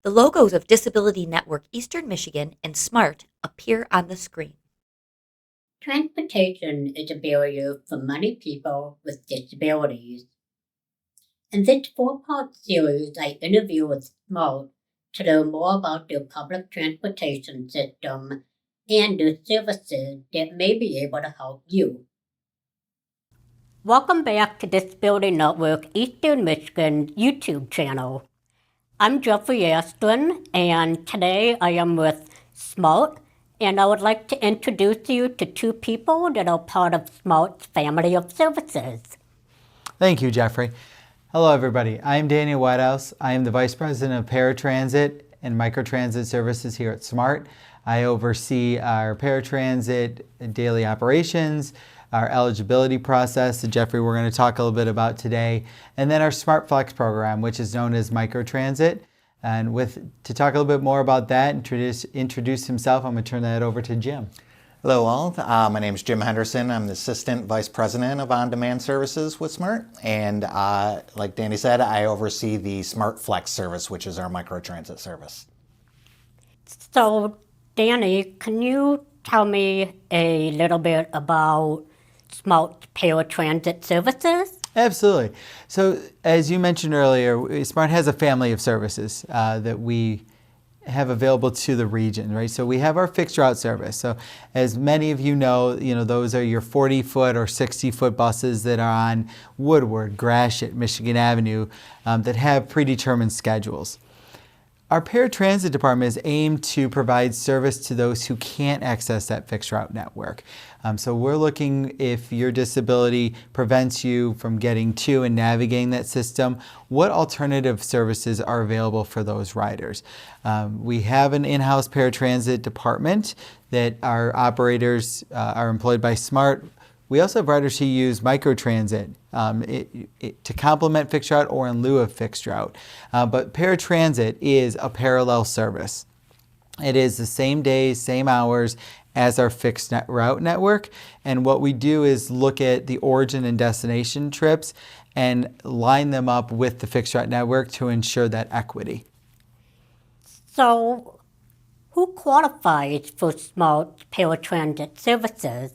The logos of Disability Network Eastern Michigan and SMART appear on the screen. Transportation is a barrier for many people with disabilities. In this four-part series, I interview with SMART to learn more about their public transportation system and their services that may be able to help you. Welcome back to Disability Network Eastern Michigan YouTube channel. I'm Jeffrey Aston, and today I am with SMART, and I would like to introduce you to two people that are part of SMART's family of services. Thank you, Jeffrey. Hello, everybody. I'm Daniel Whitehouse. I am the Vice President of Paratransit and Microtransit Services here at SMART. I oversee our paratransit daily operations, our eligibility process that Jeffrey we're going to talk a little bit about today, and then our Smart Flex program, which is known as Microtransit. And to talk a little bit more about that, introduce himself, I'm going to turn that over to Jim. Hello all, my name is Jim Henderson. I'm the Assistant Vice President of On-Demand Services with SMART, and like Danny said, I oversee the Smart Flex service, which is our microtransit service. So, Danny, can you tell me a little bit about SMART paratransit services? Absolutely. So, as you mentioned earlier, SMART has a family of services that we have available to the region, right? So we have our fixed route service. So as many of you know, those are your 40-foot or 60-foot buses that are on Woodward, Gratiot, Michigan Avenue that have predetermined schedules. Our paratransit department is aimed to provide service to those who can't access that fixed route network. So we're looking, if your disability prevents you from getting to and navigating that system, what alternative services are available for those riders. We have an in-house paratransit department that our operators are employed by SMART. We also have riders who use microtransit to complement fixed route or in lieu of fixed route. But paratransit is a parallel service. It is the same days, same hours as our fixed route network. And what we do is look at the origin and destination trips and line them up with the fixed route network to ensure that equity. So, who qualifies for SMART paratransit services?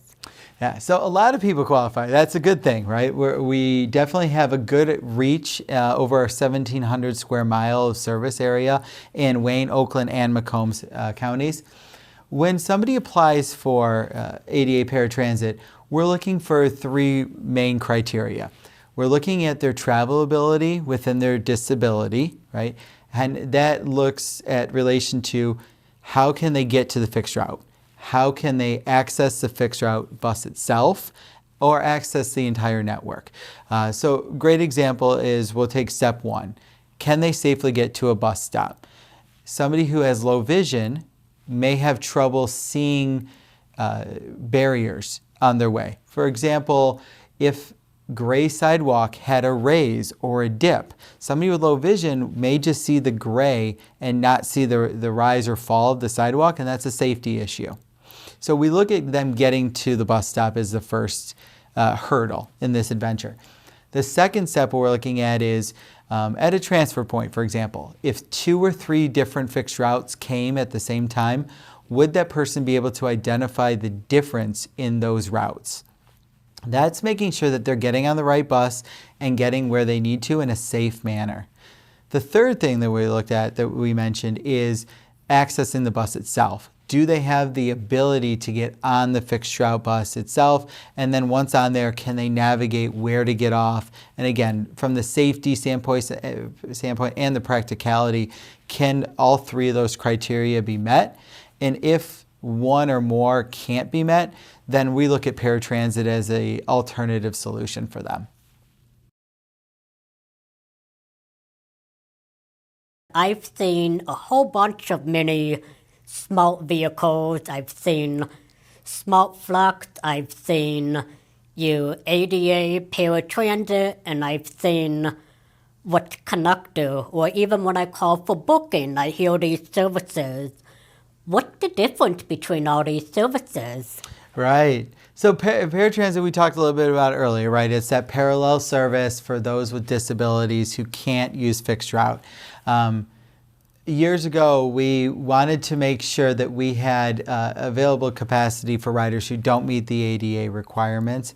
Yeah, so a lot of people qualify. That's a good thing, right? We definitely have a good reach over our 1,700 square mile of service area in Wayne, Oakland, and Macomb counties. When somebody applies for ADA paratransit, we're looking for three main criteria. We're looking at their travel ability within their disability, right? And that looks at relation to how can they get to the fixed route? How can they access the fixed route bus itself or access the entire network? So great example is we'll take step one. Can they safely get to a bus stop? Somebody who has low vision may have trouble seeing barriers on their way. For example, if gray sidewalk had a raise or a dip, somebody with low vision may just see the gray and not see the rise or fall of the sidewalk, and that's a safety issue. So we look at them getting to the bus stop as the first hurdle in this adventure. The second step we're looking at is at a transfer point, for example, if 2 or 3 different fixed routes came at the same time, would that person be able to identify the difference in those routes? That's making sure that they're getting on the right bus and getting where they need to in a safe manner. The third thing that we looked at, that we mentioned, is accessing the bus itself. Do they have the ability to get on the fixed route bus itself? And then once on there, can they navigate where to get off? And again, from the safety standpoint and the practicality, can all three of those criteria be met? And if one or more can't be met, then we look at paratransit as an alternative solution for them. I've seen a whole bunch of mini SMART vehicles. I've seen Smart Flex, I've seen ADA paratransit, and I've seen what's connector, or even when I call for booking, I hear these services. What's the difference between all these services? Right. So paratransit, we talked a little bit about earlier, right? It's that parallel service for those with disabilities who can't use fixed route. Years ago, we wanted to make sure that we had available capacity for riders who don't meet the ADA requirements,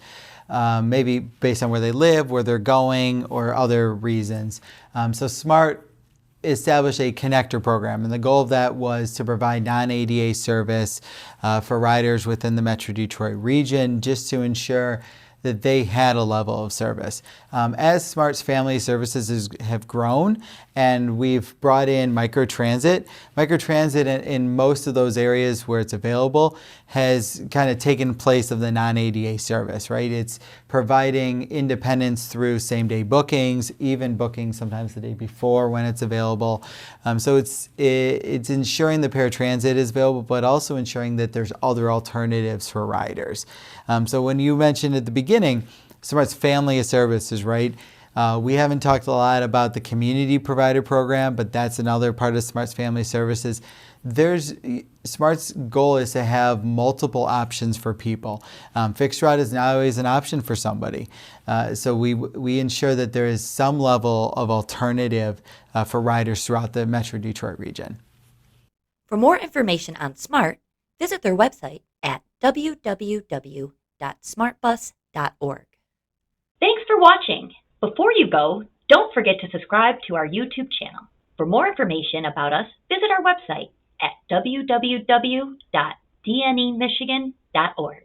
maybe based on where they live, where they're going, or other reasons. So SMART established a connector program, and the goal of that was to provide non-ADA service for riders within the Metro Detroit region, just to ensure that they had a level of service. As SMART's family services have grown and we've brought in microtransit, in most of those areas where it's available has kind of taken place of the non-ADA service, right? It's providing independence through same-day bookings, even bookings sometimes the day before when it's available. So it's ensuring the paratransit is available, but also ensuring that there's other alternatives for riders. So when you mentioned at the beginning, SMART's family of services, right? We haven't talked a lot about the community provider program, but that's another part of SMART's family services. SMART's goal is to have multiple options for people. Fixed route is not always an option for somebody. So we ensure that there is some level of alternative for riders throughout the Metro Detroit region. For more information on SMART, visit their website at www.smartbus.org. Thanks for watching. Before you go, don't forget to subscribe to our YouTube channel. For more information about us, visit our website at www.dnemichigan.org.